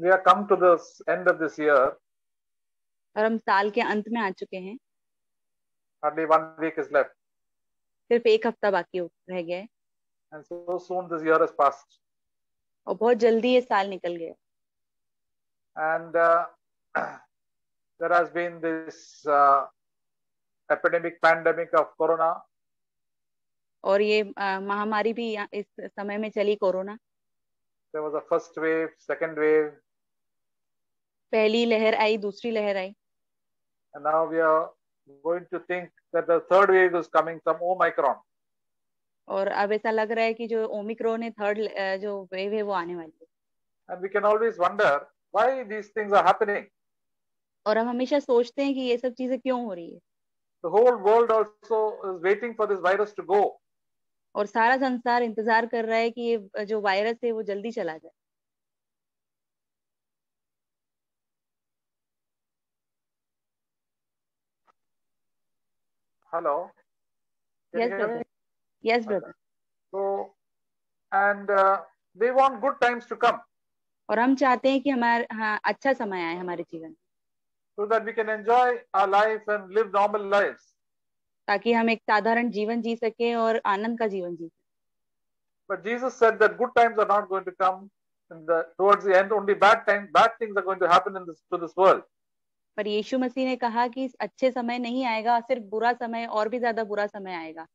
We have come to the end of this year. और हम साल के अंत में आ चुके हैं. Hardly 1 week is left. सिर्फ एक हफ्ता बाकी रह गया है. And so soon this year has passed. और बहुत जल्दी ये साल निकल गया. And there has been this epidemic, pandemic of corona. और ये महामारी भी इस समय में चली, corona. There was a first wave, second wave. पहली लहर आई, दूसरी लहर आई. And now we are going to think that the third wave is coming from Omicron. और अब ऐसा लग रहा है कि जो ओमिक्रॉन है, थर्ड जो वेव है वो आने वाली है. And we can always wonder why these things are happening. और हम हमेशा सोचते हैं कि ये सब चीजें क्यों हो रही है. The whole world also is waiting for this virus to go. और सारा संसार इंतजार कर रहा है कि ये जो वायरस है वो जल्दी चला जाए. Hello. Yes, brother. Yes, brother. So, and they want good times to come. और हम चाहते हैं कि हमारा अच्छा समय आए हमारे जीवन. So that we can enjoy our life and live normal lives. ताकि हम एक साधारण जीवन जी सके और आनंद का जीवन जी सके. But Jesus said that good times are not going to come towards the end. Only bad things are going to happen to this world. पर यीशु मसीह ने कहा कि अच्छे समय नहीं आएगा, सिर्फ बुरा समय, और भी ज्यादा बुरा समय आएगा.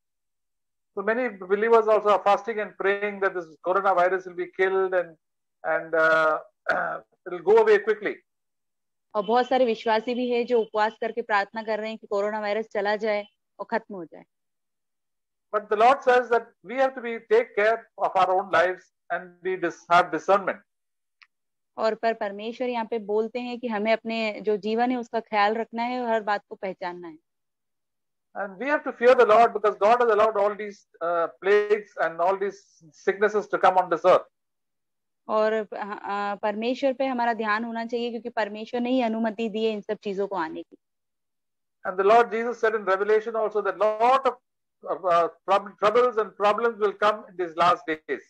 So many believers also are fasting and praying that this coronavirus will be killed and it will go away quickly. और बहुत सारे विश्वासी भी है जो उपवास करके प्रार्थना कर रहे हैं कि कोरोना वायरस चला जाए और खत्म हो जाए. But the Lord says that we have to take care of our own lives and we have discernment. और पर परमेश्वर यहाँ पे बोलते हैं कि हमें अपने जो जीवन है उसका ख्याल रखना है और हर बात को पहचानना है. And we have to fear the Lord because God has allowed all these plagues and all these sicknesses to come on this earth. और परमेश्वर पे हमारा ध्यान होना चाहिए क्योंकि परमेश्वर ने ही अनुमति दी है इन सब चीजों को आने की. And the Lord Jesus said in Revelation also that lot of troubles and problems will come in these last days.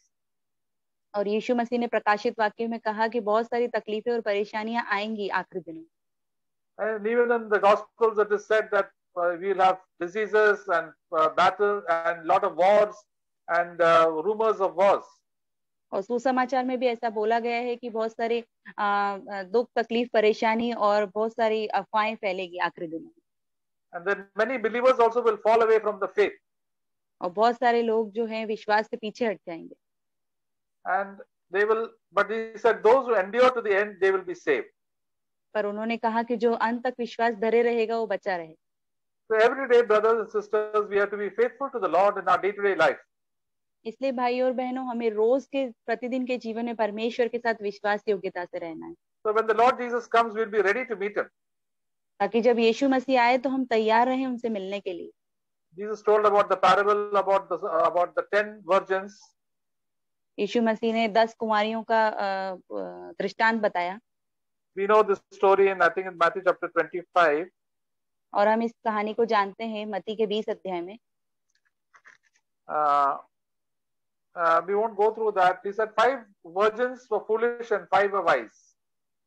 और यीशु मसीह ने प्रकाशित वाक्य में कहा कि बहुत सारी तकलीफें और परेशानियां आएंगी आखिरी दिनों. And even in the Gospels it is said that we will have diseases and battle and lot of wars and rumors of wars. और सुसमाचार में भी ऐसा बोला गया है कि बहुत सारे दुख, तकलीफ, परेशानी और बहुत सारी अफवाहें फैलेगी आखिरी दिनों में. And then many believers also will fall away from the faith. और बहुत सारे लोग जो हैं विश्वास से पीछे हट जाएंगे. And they will, but he said those who endure to the end they will be saved. पर उन्होंने कहा कि जो अंत तक विश्वास धरे रहेगा वो बचा रहेगा. So every day, brothers and sisters, we have to be faithful to the Lord in our day-to-day life. इसलिए भाई और बहनों हमें रोज के प्रतिदिन के जीवन में परमेश्वर के साथ विश्वास योग्यता से रहना है. So when the Lord Jesus comes, we'll be ready to meet him. ताकि जब यीशु मसीह आए तो हम तैयार रहें उनसे मिलने के लिए. Jesus told about the parable about the 10 virgins. यीशु मसीह ने 10 कुमारियों का दृष्टांत बताया. We know this story in I think in Matthew chapter 25. और हम इस कहानी को जानते हैं मत्ती के 20 अध्याय में. We won't go through that. He said 5 virgins were foolish and 5 were wise.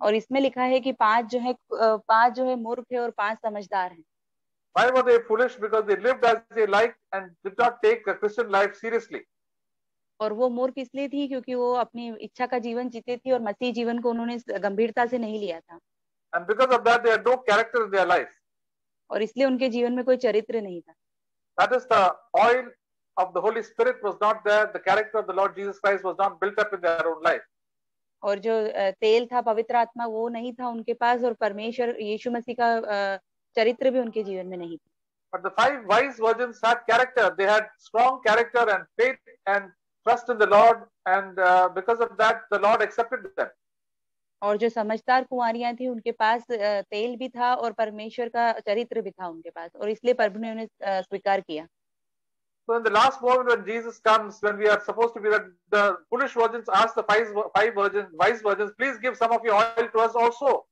और इसमें लिखा है कि 5 जो है मूर्ख है और 5 समझदार हैं. Why were they foolish? Because they lived as they liked and did not take the Christian life seriously. और वो मूर्ख इसलिए थी क्योंकि वो अपनी इच्छा का जीवन जीते थे और मसीह जीवन को उन्होंने गंभीरता से नहीं लिया था. And because of that, they had no character in their life. और इसलिए उनके जीवन में कोई चरित्र नहीं था. That is, the oil of the Holy Spirit was not there. The character of the Lord Jesus Christ was not built up in their own life. और जो तेल था, पवित्र आत्मा, वो नहीं था उनके पास और परमेश्वर यीशु मसीह का चरित्र भी उनके जीवन में नहीं था. But the 5 wise virgins had character. They had strong character and faith and trust in the Lord, and because of that, the Lord accepted them. और जो समझदार कुंवारियां थी उनके पास तेल भी था और परमेश्वर का चरित्र भी था उनके पास और इसलिए प्रभु ने उन्हें स्वीकार किया. So in the last moment when Jesus comes, when we are supposed to be the foolish virgins ask the 5 virgins, wise virgins, please give some of your oil to us also.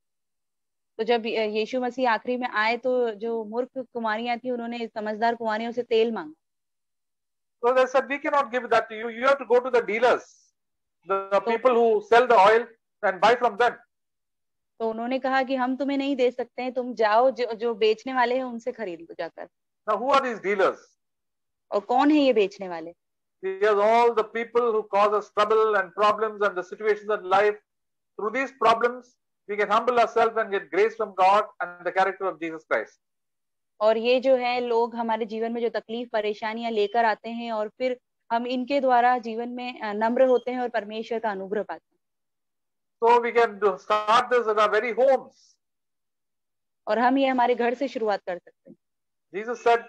तो जब यीशु मसीह आखिरी में आए तो जो मूर्ख कुमारियां थी उन्होंने समझदार कुमारियों से तेल मांगा. So they said, we cannot give that to you. You have to go to the dealers, the people who sell the oil and buy from them. तो उन्होंने कहा कि हम तुम्हें नहीं दे सकते हैं, तुम जाओ, जो बेचने वाले हैं उनसे खरीद लो जाकर। Now, who are these dealers? और कौन है ये बेचने वाले? Here's all the people who cause us trouble and problems and the situations in life. Through these problems, we can humble ourselves and get grace from God and the character of Jesus Christ. और ये जो है लोग हमारे जीवन में जो तकलीफ परेशानियां लेकर आते हैं, और फिर हम इनके द्वारा जीवन में नम्र होते हैं और परमेश्वर का अनुग्रह पाते हैं। So we can start this at our very homes. और हम ये हमारे घर से शुरुआत कर सकते हैं। Jesus said,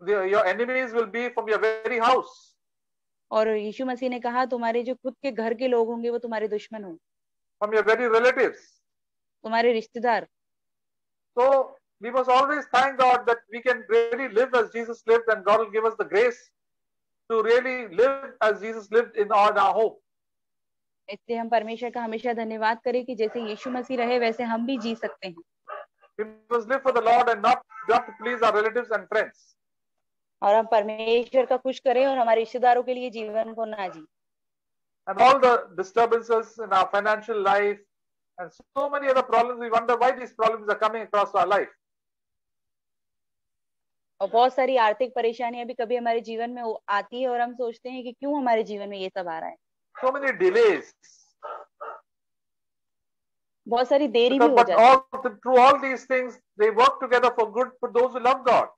your enemies will be from your very house. और यीशु मसीह ने कहा तुम्हारे जो खुद के घर के लोग होंगे वो तुम्हारे दुश्मन होंगे, From your very relatives. तुम्हारे रिश्तेदार। So we must always thank God that we can really live as Jesus lived, and God will give us the grace to really live as Jesus lived in our home. इसलिए हम परमेश्वर का हमेशा धन्यवाद करें कि जैसे यीशु मसीह रहे वैसे हम भी जी सकते हैं। We must live for the Lord and not to please our relatives and friends. और हम परमेश्वर का खुश करें और हमारे रिश्तेदारों के लिए जीवन को ना जी। And all the disturbances in our financial life and so many other problems, we wonder why these problems are coming across our life. और बहुत सारी आर्थिक परेशानियां भी कभी हमारे जीवन में आती है और हम सोचते हैं कि क्यों हमारे जीवन में ये सब आ रहा है। So many delays. बहुत सारी देरी भी हो जाती है। Through all these things, they work together for good for those who love God.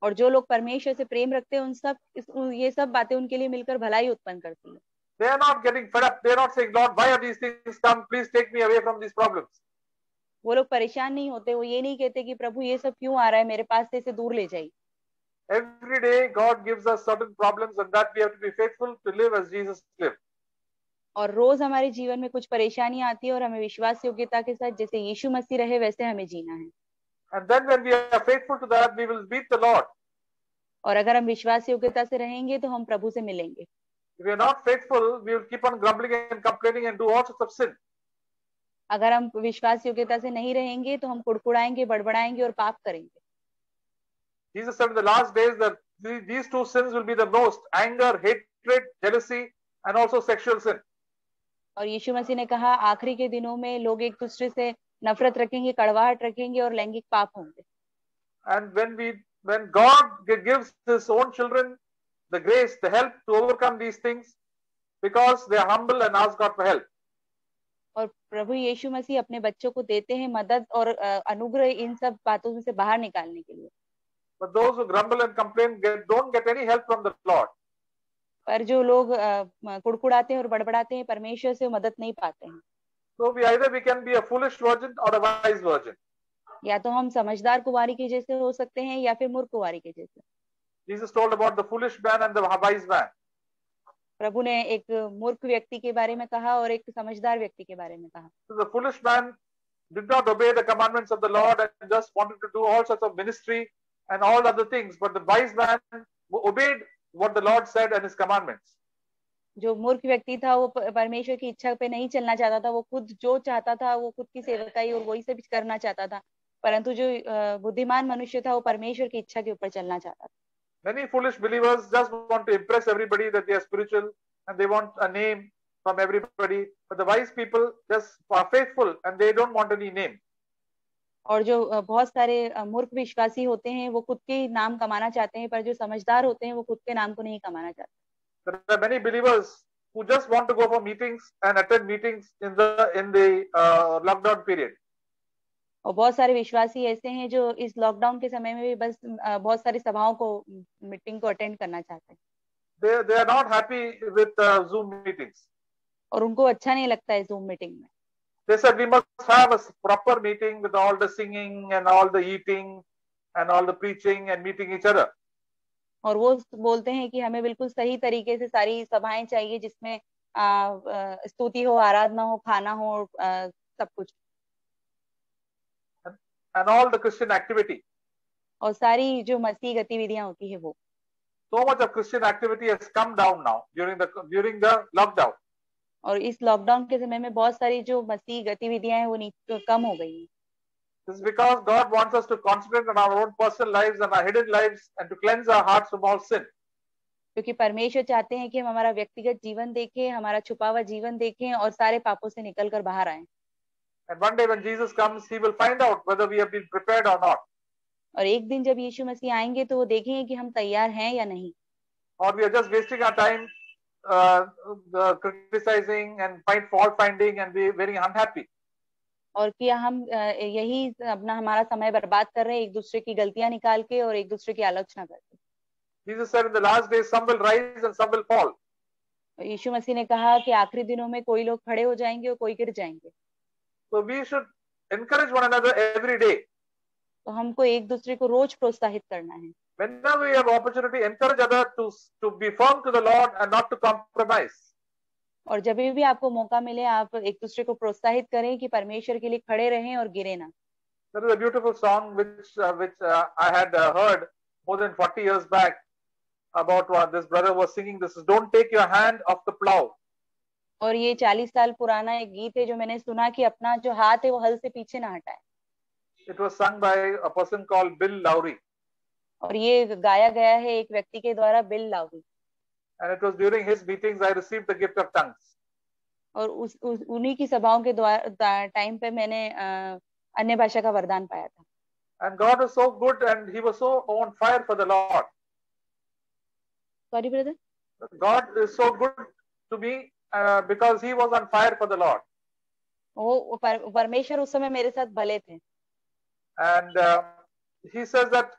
और जो लोग परमेश्वर से प्रेम रखते हैं ये सब बातें उनके लिए मिलकर भलाई उत्पन्न करती है। They are not getting fed up. They are not saying, Lord, why are these things come? Please take me away from these problems. वो लोग परेशान नहीं होते, वो ये नहीं कहते कि प्रभु ये सब क्यों आ रहा है मेरे पास से, इसे दूर ले जाइए। Every day God gives us certain problems, and that we have to be faithful to live as Jesus lived. और रोज हमारे जीवन में कुछ परेशानियां आती है और हमें विश्वास योग्यता के साथ जैसे यीशु मसीह रहे वैसे हमें जीना है। And then when we are faithful to that, we will meet the Lord. और अगर हम विश्वास योग्यता से रहेंगे तो हम प्रभु से मिलेंगे। If we are not faithful, we will keep on grumbling and complaining and do all sorts of sin. अगर हम विश्वास योग्यता से नहीं रहेंगे तो हम कुड़कुड़ाएंगे, बड़बड़ाएंगे और पाप करेंगे। Jesus said in the last days that these two sins will be the most: anger, hatred, jealousy, and also sexual sin. और यीशु मसीह ने कहा आखिरी के दिनों में लोग एक दूसरे से नफरत रखेंगे, कड़वाहट रखेंगे और लैंगिक पाप होंगे। And when God gives His own children the grace, the help to overcome these things, because they are humble and ask God for help. और प्रभु यीशु मसीह अपने बच्चों को देते हैं मदद और अनुग्रह इन सब बातों से बाहर निकालने के लिए। But those who grumble and complain don't get any help from the Lord. पर जो लोग कुड़कुड़ाते हैं और बड़बड़ाते हैं परमेश्वर से मदद नहीं पाते हैं। So we can be a foolish virgin or a wise virgin. या तो हम समझदार कुंवारी के जैसे हो सकते हैं या फिर मूर्ख कुंवारी के जैसे। Jesus told about the foolish man and the wise man. प्रभु ने एक मूर्ख व्यक्ति के बारे में कहा और एक समझदार व्यक्ति के बारे में कहा। So the foolish man did not obey the commandments of the Lord and just wanted to do all sorts of ministry and all other things, but the wise man obeyed what the Lord said and His commandments. जो मूर्ख व्यक्ति था वो परमेश्वर की इच्छा पे नहीं चलना चाहता था, वो खुद जो चाहता था वो खुद की सेवकाई और वही सब करना चाहता था, परंतु जो बुद्धिमान मनुष्य था वो परमेश्वर की इच्छा के ऊपर चलना चाहता था। Many foolish believers just want to impress everybody that they are spiritual and they want a name from everybody, but the wise people just are faithful and they don't want any name. और जो बहुत सारे मूर्ख विश्वासी होते हैं वो खुद के नाम कमाना चाहते हैं, पर जो समझदार होते हैं वो खुद के नाम को नहीं कमाना चाहते। There are many believers who just want to go for meetings and attend meetings in the lockdown period. और बहुत सारे विश्वासी ऐसे हैं जो इस लॉकडाउन के समय में भी बस बहुत सारी सभाओं को, मीटिंग को अटेंड करना चाहते हैं। They are not happy with Zoom meetings. और उनको अच्छा नहीं लगता है Zoom मीटिंग में। They said we must have a proper meeting with all the singing and all the eating and all the preaching and meeting each other. और वो बोलते हैं कि हमें बिल्कुल सही तरीके से सारी सभाएं चाहिए जिसमें स्तुति हो, आराधना हो, खाना हो, सब कुछ। And all the Christian activity. और सारी जो मसीह गतिविधियां होती है वो। So much of Christian activity has come down now during the lockdown. और इस लॉकडाउन के समय में बहुत सारी जो मसीह गतिविधियां हैं वो कम हो गई हैं। This is because God wants us to concentrate on our own personal lives and our hidden lives and to cleanse our hearts from all sin. क्योंकि परमेश्वर चाहते हैं कि हम हमारा व्यक्तिगत जीवन देखें, हमारा छुपा हुआ जीवन देखें और सारे पापों से निकलकर बाहर आएं। And one day when Jesus comes, he will find out whether we have been prepared or not. और एक दिन जब यीशु मसीह आएंगे तो वो देखेंगे कि हम तैयार हैं या नहीं, Or we are just wasting our time criticizing and fault finding and be very unhappy. और क्या हम यही अपना हमारा समय बर्बाद कर रहे हैं एक दूसरे की गलतियां निकाल के और एक दूसरे की आलोचना करके। Jesus said in the last days some will rise and some will fall. यीशु मसीह ने कहा कि आखिरी दिनों में कोई लोग खड़े हो जाएंगे और कोई गिर जाएंगे। So we should encourage one another every day. तो हमको एक दूसरे को रोज प्रोत्साहित करना है। Whenever we have opportunity, encourage others to be firm to the Lord and not to compromise. और जब भी आपको मौका मिले आप एक दूसरे को प्रोत्साहित करें कि परमेश्वर के लिए खड़े रहें और गिरे ना। There is a beautiful song which I had heard more than 40 years back about what this brother was singing. This is "Don't take your hand off the plow." और ये 40 साल पुराना एक गीत है जो मैंने सुना कि अपना जो हाथ है वो हल से पीछे ना हटाए। It was sung by a person called Bill Lowry. और ये गाया गया है एक व्यक्ति के द्वारा, bill Lowry. And it was during his meetings I received the gift of tongues. और उन्हीं की सभाओं के द्वारा टाइम पे मैंने अन्य भाषा का वरदान पाया था। And God was so good and he was so on fire for the Lord. Sorry brother? God is so good to me because he was on fire for the Lord. वो परमेश्वर उस समय मेरे साथ भले थे। And he says that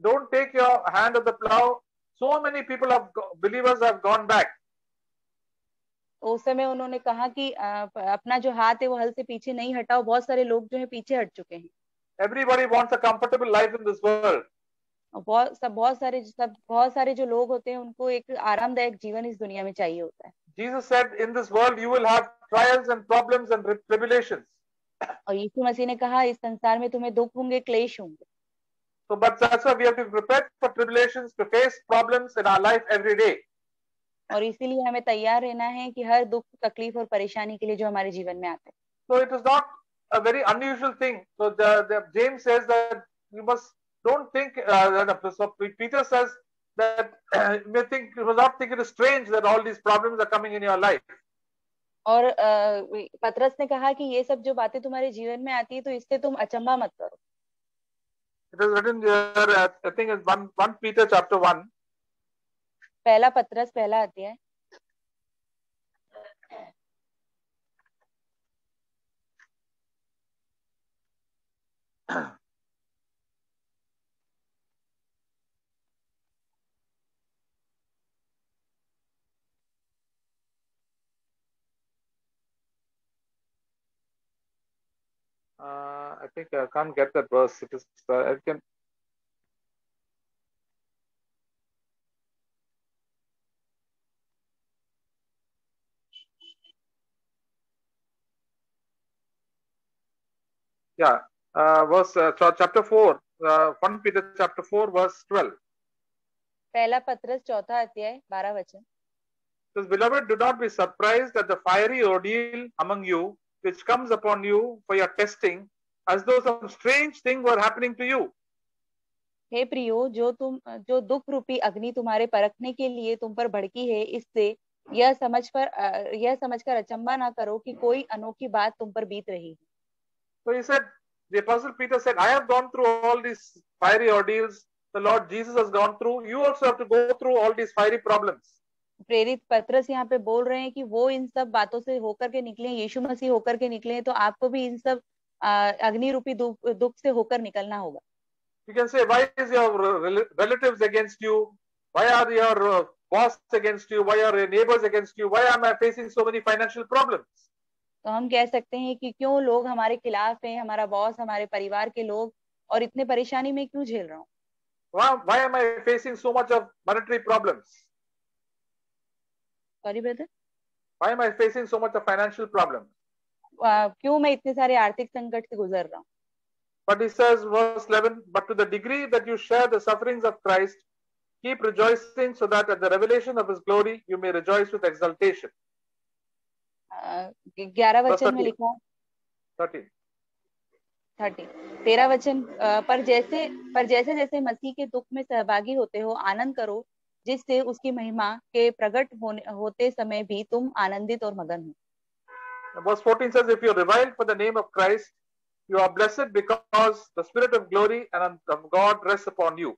don't take your hand of the plow. So many people believers have gone back. उस समय उन्होंने कहा कि अपना जो हाथ है वो हल से पीछे नहीं हटाओ, बहुत सारे लोग जो है पीछे हट चुके हैं। Everybody wants a comfortable life in this world. बहुत सारे जो लोग होते हैं उनको एक आरामदायक जीवन इस दुनिया में चाहिए होता है। Jesus said, in this world you will have trials and problems and tribulations. और यीशु मसीह ने कहा इस संसार में तुम्हें दुख होंगे, क्लेश होंगे। So, but that's why we have to be prepared for tribulations, to face problems in our life every day. और इसीलिए हमें तैयार रहना है कि हर दुख, तकलीफ और परेशानी के लिए जो हमारे जीवन में आते हैं। So it is not a very unusual thing. So James says that you don't think. So Peter says that you must not think it is strange that all these problems are coming in your life. और पतरस ने कहा कि ये सब जो बातें तुम्हारे जीवन में आती है तो इससे तुम अचंभा मत करो। It is written here, I think it's 1 Peter chapter 1. पहला पतरस पहला अध्याय। I think I can't get that verse. It is I can. Yeah, chapter 4, 1 Peter chapter 4, verse 12. पहला पतरस चौथा अध्याय 12 वचन। Says, beloved, do not be surprised at the fiery ordeal among you, which comes upon you for your testing, as though some strange thing were happening to you. हे प्रियो, जो दुख रूपी अग्नि तुम्हारे परखने के लिए तुम पर भड़की है, इससे यह समझकर अचंभा ना करो कि कोई अनोखी बात तुम पर बीत रही है। So he said, the apostle Peter said, I have gone through all these fiery ordeals. The Lord Jesus has gone through. You also have to go through all these fiery problems. प्रेरित पतरस यहाँ पे बोल रहे हैं कि वो इन सब बातों से होकर के निकले, यीशु मसीह होकर के निकले, तो आपको भी इन सब अग्नि रूपी दुख से होकर निकलना होगा। You can say, why is your relatives against you? Why are your boss against you? Why are your neighbors against you? Why am I facing so many financial problems? तो हम कह सकते हैं कि क्यों लोग हमारे खिलाफ हैं, हमारा बॉस, हमारे परिवार के लोग, और इतने परेशानी में क्यों झेल रहा हूँ? Why am I facing so much of monetary problems? Sorry brother? Why am I facing so much of financial problems? क्यों मैं इतने सारे आर्थिक संकट से गुजर रहा हूँ? But he says, verse 11, but to the degree that you share the sufferings of Christ, keep rejoicing, so that at the revelation of his glory you may rejoice with exultation. 11 वचन में लिखा है 13 वचन, पर जैसे जैसे मसीह के दुख में सहभागी होते हो, आनंद करो, जिससे उसकी महिमा के प्रकट होते समय भी तुम आनंदित और मगन हो। Verse 14 says, if you are reviled for the name of Christ, you are blessed because the Spirit of glory and of God rests upon you.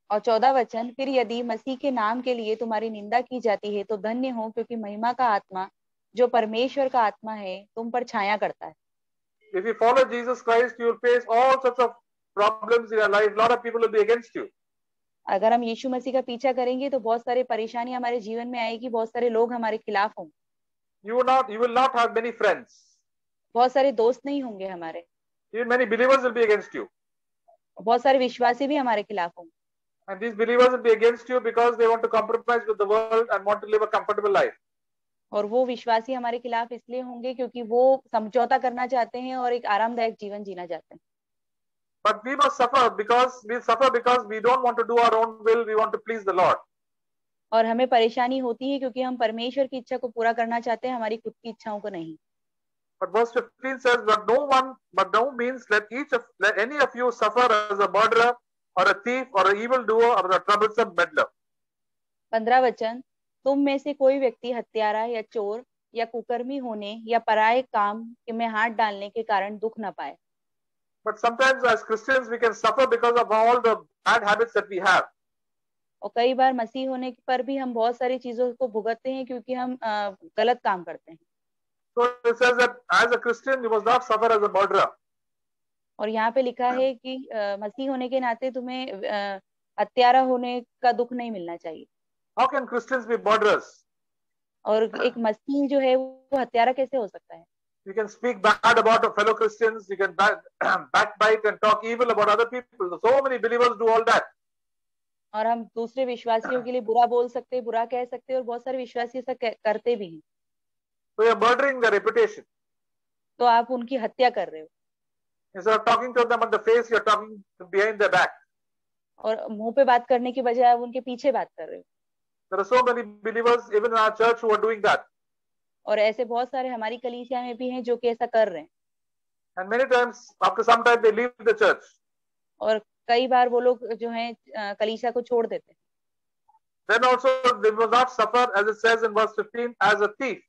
और 14 वचन, फिर यदि मसीह के नाम के लिए तुम्हारी निंदा की जाती है तो धन्य हो, क्योंकि महिमा का आत्मा जो परमेश्वर का आत्मा है तुम पर छाया करता है। If you follow Jesus Christ, you will face all sorts of problems in your life. A lot of people will be against you. अगर हम यीशु मसीह का पीछा करेंगे तो बहुत सारी परेशानी हमारे जीवन में आएगी, बहुत सारे लोग हमारे खिलाफ होंगे। You will not have many friends. बहुत सारे दोस्त नहीं होंगे हमारे। Even many believers will be against you. बहुत सारे विश्वासी भी हमारे खिलाफ होंगे। And these believers will be against you because they want to compromise with the world and want to live a comfortable life. और वो विश्वासी हमारे खिलाफ इसलिए होंगे क्योंकि वो समझौता करना चाहते हैं और एक आरामदायक जीवन जीना चाहते हैं। But we must suffer because we don't want to do our own will. We want to please the Lord. और हमें परेशानी होती है क्योंकि हम परमेश्वर की इच्छा को पूरा करना चाहते हैं, हमारी खुद की इच्छाओं को नहीं। But verse 15 says, but no means let any of you suffer as a murderer or a thief or an evildoer or a troublesome meddler. 15 वचन, तुम में से कोई व्यक्ति हत्यारा या चोर या कुकर्मी होने या पराये काम में हाथ डालने के कारण दुख न पाए। But sometimes as Christians we can suffer because of all the bad habits that we have. और कई बार मसीह होने पर भी हम बहुत सारी चीजों को भुगतते हैं क्योंकि हम गलत काम करते हैं। So it says that as a Christian you must not suffer as a murderer. और यहाँ पे लिखा है कि मसीह होने के नाते तुम्हें हत्यारा होने का दुख नहीं मिलना चाहिए। How can Christians be murderers? और एक मसीह जो है वो हत्यारा कैसे हो सकता है? You can speak bad about fellow Christians. You can backbite and talk evil about other people. So many believers do all that. और हम दूसरे विश्वासियों के लिए बुरा बोल सकते हैं, बुरा कह सकते हैं, और बहुत सारे विश्वासी ऐसा करते भी हैं। So you are murdering their reputation. तो आप उनकी हत्या कर रहे हो। Instead of talking to them on the face, you are talking behind their back. और मुंह पे बात करने की बजाय आप उनके पीछे बात कर रहे हो। There are so many believers even in our church who are doing that. और ऐसे बहुत सारे हमारी कलीसिया में भी हैं जो कि ऐसा कर रहे हैं। And many times after some time they leave the church. और कई बार वो लोग जो हैं कलीसिया को छोड़ देते हैं। Then also they will not suffer, as it says in verse 15, as a thief.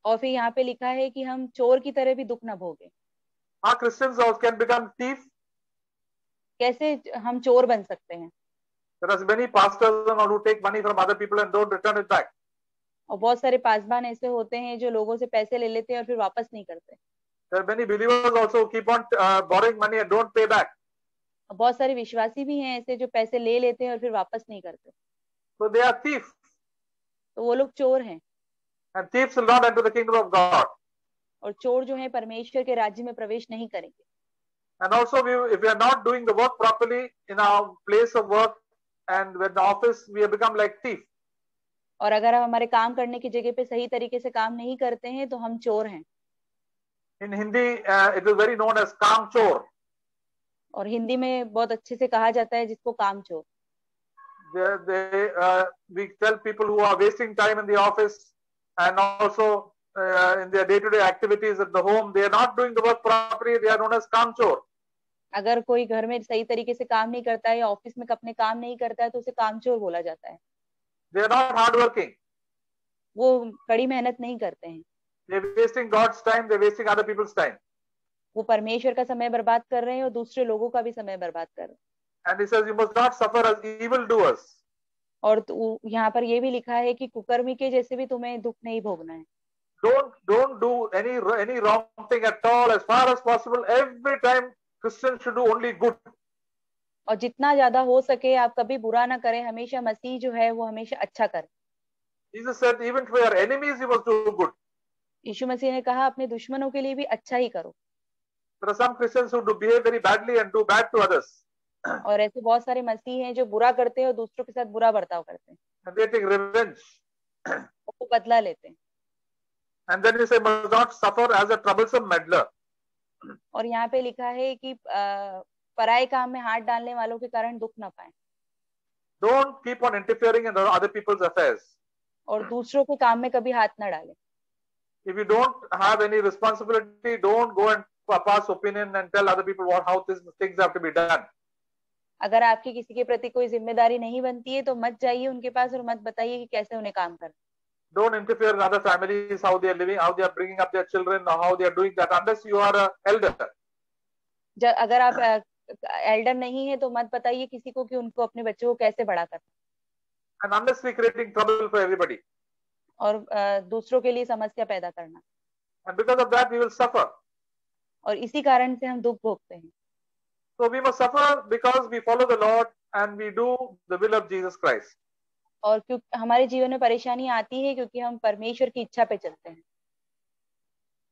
और फिर यहाँ पे लिखा है कि हम चोर की तरह भी दुख न भोगे। Our Christians also can become thief. कैसे हम चोर बन सकते हैं? There are many pastors who take money from other people and don't return it back. और बहुत सारे पासबान ऐसे होते हैं जो लोगों से पैसे ले लेते हैं और फिर वापस नहीं करते। There are many believers also who keep on borrowing money and don't pay back. बहुत सारे विश्वासी भी हैं ऐसे जो पैसे ले लेते हैं और फिर वापस नहीं करते। So they are thieves. तो वो लोग चोर हैं। And thieves will not enter the kingdom of God. और चोर जो है परमेश्वर के राज्य में प्रवेश नहीं करेंगे। And also if we are not doing the work properly in our place of work and with the office, we have become like thief. और अगर हम हमारे काम करने की जगह पे सही तरीके से काम नहीं करते हैं तो हम चोर हैं। In Hindi, it is very known as काम चोर. और हिंदी में बहुत अच्छे से कहा जाता है जिसको काम चोर। We tell people who are wasting time in the office and also in their day-to-day activities at the home, they are not doing the work properly. They are known as काम चोर. अगर कोई घर में सही तरीके से काम नहीं करता है या ऑफिस में अपने काम नहीं करता है तो उसे कामचोर बोला जाता है। They are not hardworking. वो कड़ी मेहनत नहीं करते हैं। They are wasting God's time. They are wasting other people's time. वो परमेश्वर का समय बर्बाद कर रहे हैं और दूसरे लोगों का भी समय बर्बाद कर रहे हैं। And he says you must not suffer as evildoers. और यहाँ पर ये भी लिखा है कि कुकर्मी के जैसे भी तुम्हें दुख नहीं भोगना है। Don't do any wrong thing at all. As far as possible, every time Christians should do only good. और जितना ज्यादा हो सके आप कभी बुरा ना करें, हमेशा मसीह जो है वो हमेशा अच्छा करे। Jesus said, even for your enemies, you must do good. यीशु मसीह ने कहा अपने दुश्मनों के लिए भी अच्छा ही करो। There are some Christians who do behave very badly and do bad to others. और ऐसे बहुत सारे मसीह हैं जो बुरा करते हैं और दूसरों के साथ बुरा बर्ताव करते हैं। And they take revenge. वो बदला लेते हैं। And then he said, must not suffer as a troublesome meddler. और यहाँ पे लिखा है कि पराये काम में हाथ डालने वालों के कारण दुख ना पाए। Don't keep on interfering in other people's affairs. और दूसरों के काम में कभी हाथ ना डालें। If you don't have any responsibility, don't go and pass opinion and tell other people how things have to be done. अगर आपकी किसी के प्रति कोई जिम्मेदारी नहीं बनती है तो मत जाइए उनके पास और मत बताइए कि कैसे उन्हें काम करना। Don't interfere in other families, how they are living, how they are bringing up their children, or how they are doing that, unless you are an elder. अगर आप एल्डर नहीं है तो मत बताइए किसी को कि उनको अपने बच्चों को कैसे बड़ा करना, And unless we creating trouble for everybody. और दूसरों के लिए समस्या पैदा करना, And because of that we will suffer. और इसी कारण से हम दुख भोगते हैं. So we must suffer because we follow the Lord and we do the will of Jesus Christ. और क्योंकि हमारे जीवन में परेशानी आती है क्योंकि हम परमेश्वर की इच्छा पे चलते हैं.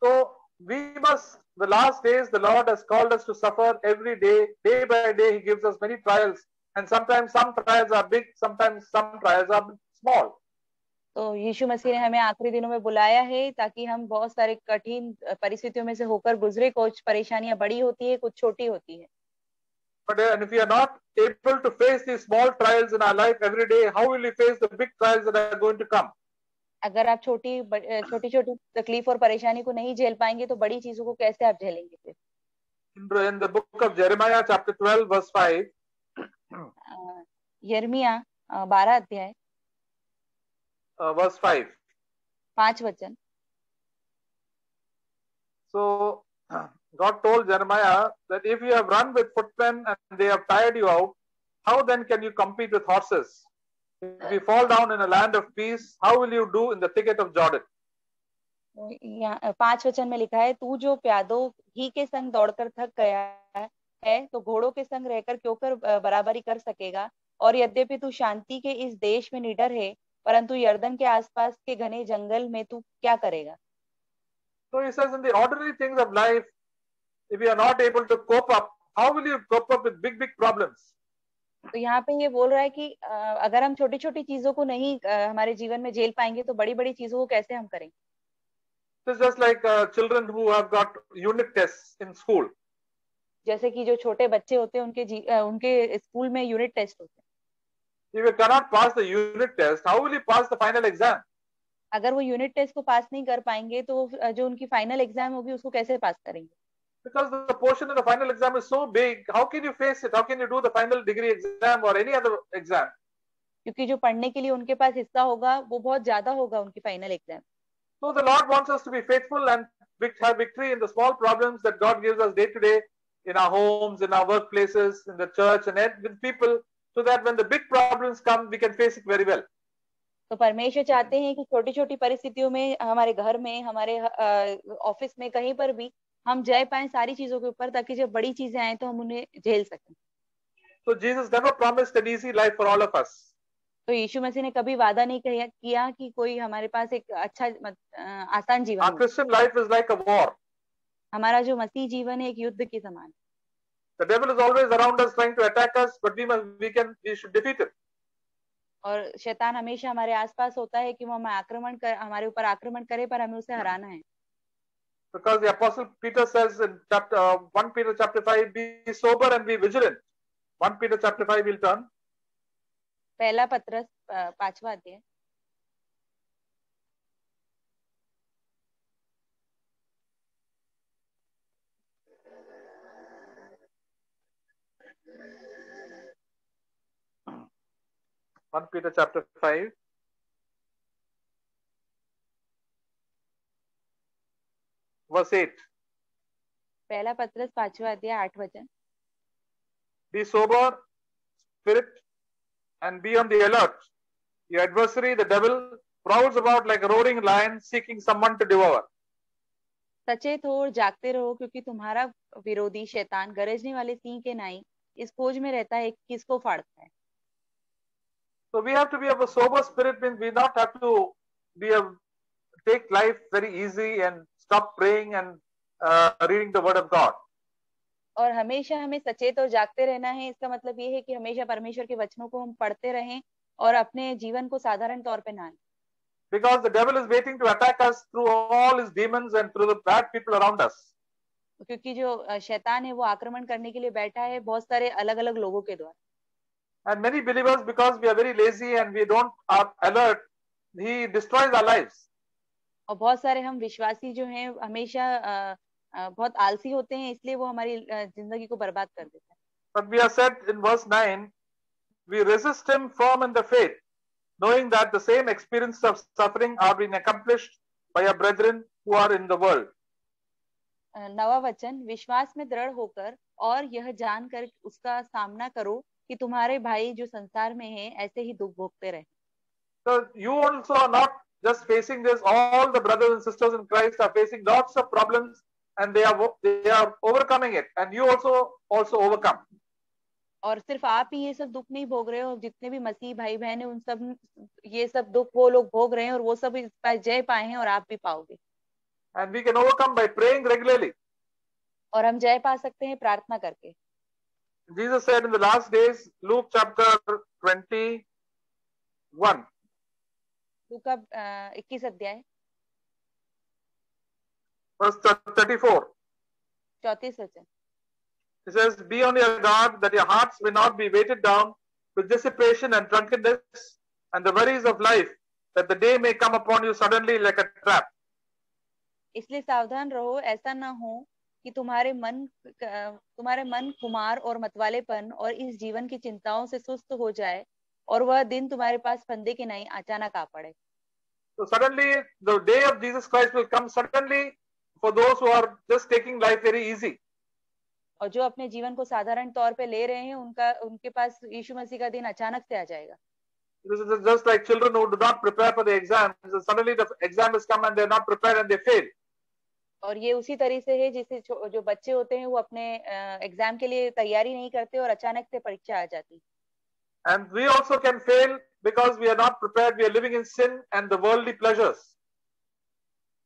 So we must, the last days the Lord has called us to suffer every day. Day by day He gives us many trials, and sometimes some trials are big, sometimes some trials are small. तो यीशु मसीह ने हमें आखिरी दिनों में बुलाया है ताकि हम बहुत सारे कठिन परिस्थितियों में से होकर गुजरे. कुछ परेशानियां बड़ी होती है, कुछ छोटी होती है. But and if we are not able to face these small trials in our life every day, how will we face the big trials that are going to come? अगर आप छोटी छोटी तकलीफ और परेशानी को नहीं झेल पाएंगे तो बड़ी चीजों को कैसे आप झेलेंगे फिर? In the book of Jeremiah chapter 12 verse 5, यिर्मयाह 12 अध्याय verse 5. 5 वचन. So God told Jeremiah that if you have run with footmen and they have tired you out, how then can you compete with horses? If you fall down in a land of peace, how will you do in the thicket of Jordan? 5 वचन में लिखा है, तू जो प्यादों ही के संग दौड़कर थक गया है तो घोड़ों के संग रहकर क्यों कर बराबरी कर सकेगा? और यद्यपि तू शांति के इस देश में निडर है, परंतु यर्दन के आसपास के घने जंगल में तू क्या करेगा? So he says in the ordinary things of life, if you are not able to cope up, how will you cope up with big problems? तो यहाँ पे ये बोल रहा है कि अगर हम छोटी छोटी चीजों को नहीं हमारे जीवन में झेल पाएंगे तो बड़ी बड़ी चीजों को कैसे हम करेंगे? It's just like children who have got unit tests in school. जैसे कि जो छोटे बच्चे होते हैं उनके स्कूल में यूनिट टेस्ट होते हैं. If you cannot pass the unit test, how will you pass the final exam? अगर वो यूनिट टेस्ट को पास नहीं कर पाएंगे तो जो उनकी फाइनल एग्जाम होगी उसको कैसे पास करेंगे? Because the portion of the final exam is so big, how can you face it? How can you do the final degree exam or any other exam? क्योंकि जो पढ़ने के लिए उनके पास हिस्सा होगा वो बहुत ज्यादा होगा उनकी final exam. So the Lord wants us to be faithful and have victory in the small problems that God gives us day to day in our homes, in our workplaces, in the church, and with people, so that when the big problems come, we can face it very well. तो परमेश्वर चाहते हैं कि छोटी छोटी परिस्थितियों में, हमारे घर में, हमारे ऑफिस में, कहीं पर भी हम जय पाएं सारी चीजों के ऊपर, ताकि जब बड़ी चीजें आए तो हम उन्हें झेल सकें. So Jesus never promised an easy life for all of us. तो यीशु मसीह ने कभी वादा नहीं किया कि कोई हमारे पास एक अच्छा आसान जीवन. Our Christian life is like a war. हमारा जो मसीह जीवन है एक युद्ध के समान. The devil is always around us trying to attack us, but we should defeat him. और शैतान हमेशा हमारे आसपास होता है कि वो हमारे ऊपर आक्रमण करे, पर हमें उसे हराना है. Because the apostle Peter says in 1 Peter chapter 5, be sober and be vigilant. 1 Peter chapter 5 will turn. पहला पत्रस 5वां अध्याय. One Peter chapter 5. Verse 8. पहला पत्रस 5वां अध्याय 8 वचन. Be sober, spirit, and be on the alert. Your adversary, the devil, prowls about like a roaring lion, seeking someone to devour. सचेत हो और जागते रहो, क्योंकि तुम्हारा विरोधी शैतान गरजने वाले सिंह के नाई इस खोज में रहता है कि किसको फाड़ता है. So we have to be of a sober spirit, means we not have to take life very easy and stop praying and reading the word of God. और हमेशा हमें सचेत और जागते रहना है. इसका मतलब ये है कि हमेशा परमेश्वर के वचनों को हम पढ़ते रहें और अपने जीवन को साधारण तौर पे ना लें. Because the devil is waiting to attack us through all his demons and through the bad people around us. क्योंकि जो शैतान है वो आक्रमण करने के लिए बैठा है बहुत सारे अलग अलग लोगों के द्वारा. And many believers, because we are very lazy and we don't are alert, he destroys our lives. और बहुत सारे हम विश्वासी जो हैं हमेशा बहुत आलसी होते हैं, इसलिए वो हमारी जिंदगी को बर्बाद कर देता है. But we are said in verse 9, we resist him firm in the faith, knowing that the same experiences of suffering are being accomplished by your brethren who are in the world. नवा वचन, विश्वास में दृढ़ होकर और यह जानकर उसका सामना करो कि तुम्हारे भाई जो संसार में हैं ऐसे ही दुख भोगते रहे. So you also are not just facing this. All the brothers and sisters in Christ are facing lots of problems, and they are overcoming it, and you also overcome. और सिर्फ आप ही ये सब दुख नहीं भोग रहे हो, जितने भी मसीह भाई बहन हैं उन सब ये सब दुख वो लोग भोग रहे हैं और वो सब इस पर जय पाए हैं और आप भी पाओगे. And we can overcome by praying regularly. और हम जय पा सकते हैं प्रार्थना करके. Jesus said in the last days, Luke chapter 21. लूका 21 अध्याय verse 34. 34 वचन. It says, be on your guard that your hearts may not be weighted down with dissipation and drunkenness and the worries of life, that the day may come upon you suddenly like a trap. इसलिए सावधान रहो, ऐसा ना हो कि तुम्हारे मन खुमार और मतवालेपन और इस जीवन की चिंताओं से सुस्त हो जाए और वह दिन तुम्हारे पास फंदे के नहीं अचानक आ पड़े. So suddenly the day of Jesus Christ will come suddenly for those who are just taking life very easy. और जो अपने जीवन को साधारण तौर पे ले रहे हैं उनके पास यीशु मसीह का दिन अचानक से आ जाएगा. This is just like children who do not prepare for the exam. So suddenly the exam has come and they are not prepared and they fail. और ये उसी तरह से है जैसे जो बच्चे होते हैं वो अपने एग्जाम के लिए तैयारी नहीं करते और अचानक से परीक्षा आ जाती. And we also can fail because we are not prepared. We are living in sin and the worldly pleasures.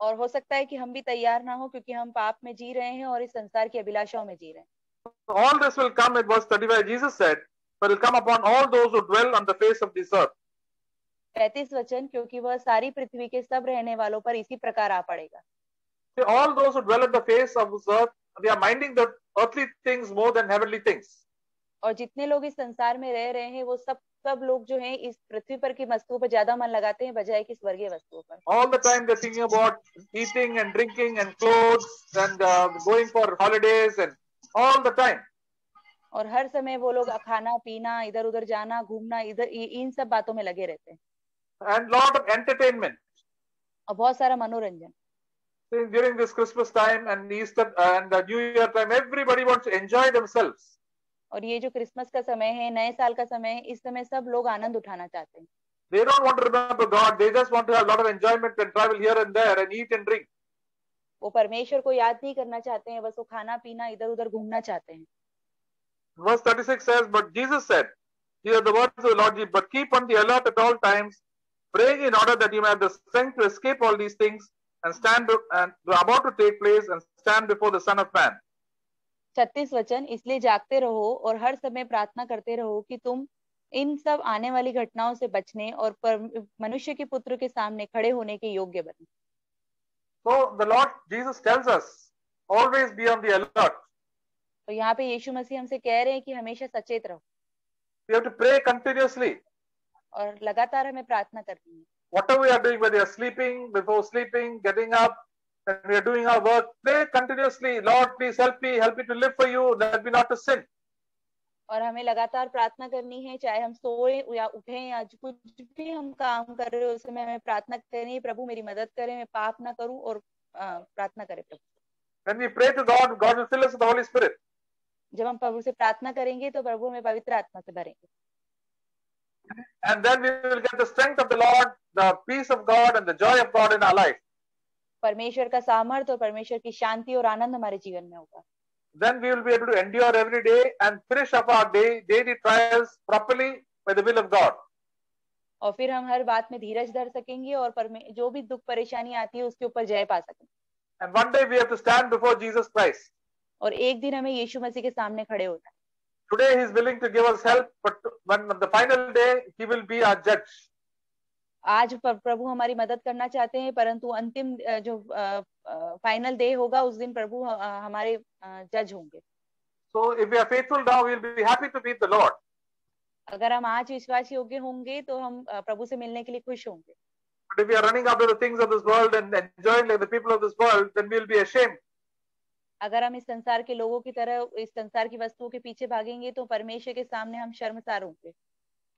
और हो सकता है कि हम भी तैयार ना हो क्योंकि हम पाप में जी रहे हैं और इस संसार की अभिलाषाओं में जी रहे हैं. All this will come, in verse 35, Jesus said, but will come upon all those who dwell on the face of this earth. 35 वचन, क्योंकि वह सारी पृथ्वी के सब रहने वालों पर इसी प्रकार आ पड़ेगा. All those who dwell on the face of this earth, they are minding the earthly things more than heavenly things. और जितने लोग इस संसार में रह रहे हैं वो सब लोग जो हैं इस पृथ्वी पर की वस्तुओं पर ज्यादा मन लगाते हैं बजाय कि स्वर्गीय वस्तुओं पर. All the time they're thinking about eating and drinking and clothes and going for holidays and all the time. और हर समय वो लोग खाना पीना इधर उधर जाना घूमना इधर इन सब बातों में लगे रहते हैं. And lot of entertainment. और बहुत सारा मनोरंजन. During this Christmas time and Easter and New Year time, everybody wants to enjoy themselves. और ये जो क्रिसमस का समय है, नए साल का समय है, इस समय सब लोग आनंद उठाना चाहते हैं. They don't want to remember God. They just want to have a lot of enjoyment and travel here and there and eat and drink. वो परमेश्वर को याद नहीं करना चाहते हैं, बस वो खाना पीना इधर उधर घूमना चाहते हैं. Verse 36 says, but Jesus said, these are the words of the Lord Jesus, but keep on the alert at all times, praying in order that you may have the strength to escape all these things and stand and about to take place and stand before the Son of Man. 36 वचन, इसलिए जागते रहो और हर समय प्रार्थना करते रहो कि तुम इन सब आने वाली घटनाओं से बचने और मनुष्य के पुत्र के सामने खड़े होने के योग्य बने. So the Lord Jesus tells us, always be on the alert. तो यहाँ पे यीशु मसीह हमसे कह रहे हैं कि हमेशा सचेत रहो. We have to pray continuously. और लगातार हमें प्रार्थना करनी है. Whatever we are doing, whether you are sleeping, before sleeping, getting up, and we are doing our work, pray continuously. Lord, please help me to live for you, help me not to sin. और हमें लगातार प्रार्थना करनी है, चाहे हम सोए या उठे या कुछ भी हम काम कर रहे हो उस समय हमें प्रार्थना करनी है, प्रभु मेरी मदद करें, मैं पाप ना करूं और प्रार्थना करें प्रभु. When we pray to God, God will fill us with the Holy Spirit. जब हम प्रभु से प्रार्थना करेंगे तो प्रभु हमें पवित्र आत्मा से भरेंगे. And then we will get the strength of the Lord, the peace of God and the joy of God in our life. परमेश्वर का सामर्थ और परमेश्वर की शांति और आनंद हमारे जीवन में होगा. Then we will be able to endure every day and finish up our daily trials properly by the will of God. और फिर हम हर बात में धीरज धर सकेंगे और जो भी दुख परेशानी आती है उसके ऊपर जय पा सकेंगे. And one day we have to stand before Jesus Christ. और एक दिन हमें यीशु मसीह के सामने खड़े होना है. Today he is willing to give us help, but when the final day he will be our judge. आज प्रभु हमारी मदद करना चाहते हैं, परंतु अंतिम जो फाइनल डे होगा उस दिन प्रभु हमारे जज होंगे. So if we are faithful now, we will be happy to meet the Lord. अगर हम आज विश्वास योग्य होंगे तो हम प्रभु से मिलने के लिए खुश होंगे. But if we are running after the things of this world and enjoying like the people of this world, then we will be ashamed. अगर हम इस संसार के लोगों की तरह इस संसार की वस्तुओं के पीछे भागेंगे तो परमेश्वर के सामने हम शर्मसार होंगे.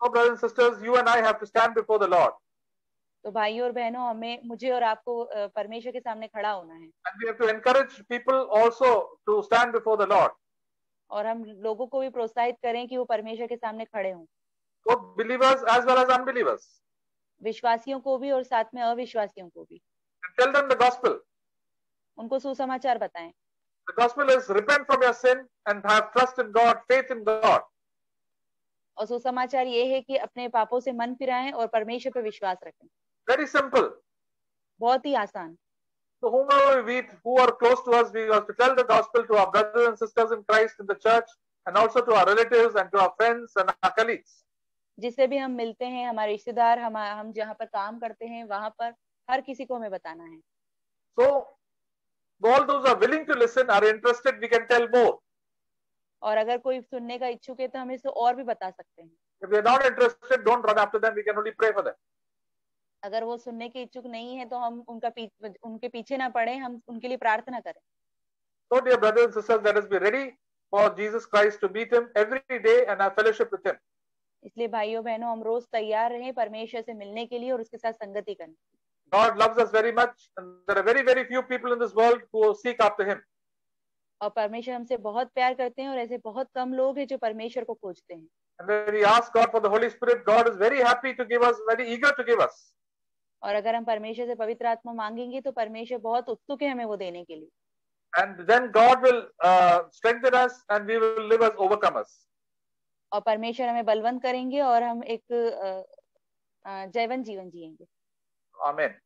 So, brothers and sisters, you and I have to stand before the Lord. तो भाइयों और बहनों, हमें, मुझे और आपको परमेश्वर के सामने खड़ा होना है, And we have to encourage people also to stand before the Lord. और हम लोगों को भी प्रोत्साहित करें कि वो परमेश्वर के सामने खड़े हों, Both believers as well as unbelievers. विश्वासियों को भी और साथ में अविश्वासियों को भी। And tell them the gospel. उनको सुसमाचार बताएं। The gospel is repent from your sin and have trust in God, faith in God. और सुसमाचार ये है कि अपने पापों से मन फिराएं और परमेश्वर पे विश्वास रखें। Very simple. बहुत ही आसान। So whomever we meet who are close to us, we have to tell the gospel to our brothers and sisters in Christ in the church, and also to our relatives and to our friends and our colleagues. जिससे भी हम मिलते हैं, हमारे रिश्तेदार, हम जहाँ पर काम करते हैं, वहां पर हर किसी को हमें बताना है। So all those are willing to listen, are interested, we can tell more. और अगर कोई सुनने का इच्छुक है तो हम इसे और भी बता सकते हैं। If they are not interested, don't run after them. We can only pray for them. अगर वो सुनने के इच्छुक नहीं है तो हम उनके पीछे ना पड़े, हम उनके लिए प्रार्थना करें। So dear brothers and sisters, let us be ready for Jesus Christ to meet him every day and have fellowship with him. इसलिए भाइयों बहनों, हम रोज तैयार रहें परमेश्वर से मिलने के लिए और उसके साथ संगति करने। God loves us very much, and there are very, very few people in this world who seek after him. और परमेश्वर हमसे बहुत प्यार करते हैं और ऐसे बहुत कम लोग हैं जो परमेश्वर को खोजते हैं। And when we ask God for the Holy Spirit, God is very happy to give us, very eager to give us. और अगर हम परमेश्वर से पवित्र आत्मा मांगेंगे तो परमेश्वर बहुत उत्सुक है हमें वो देने के लिए। And then God will strengthen us and we will live as overcomers. और परमेश्वर हमें बलवंत करेंगे और हम एक जयवंत जीवन जिएंगे। Amen.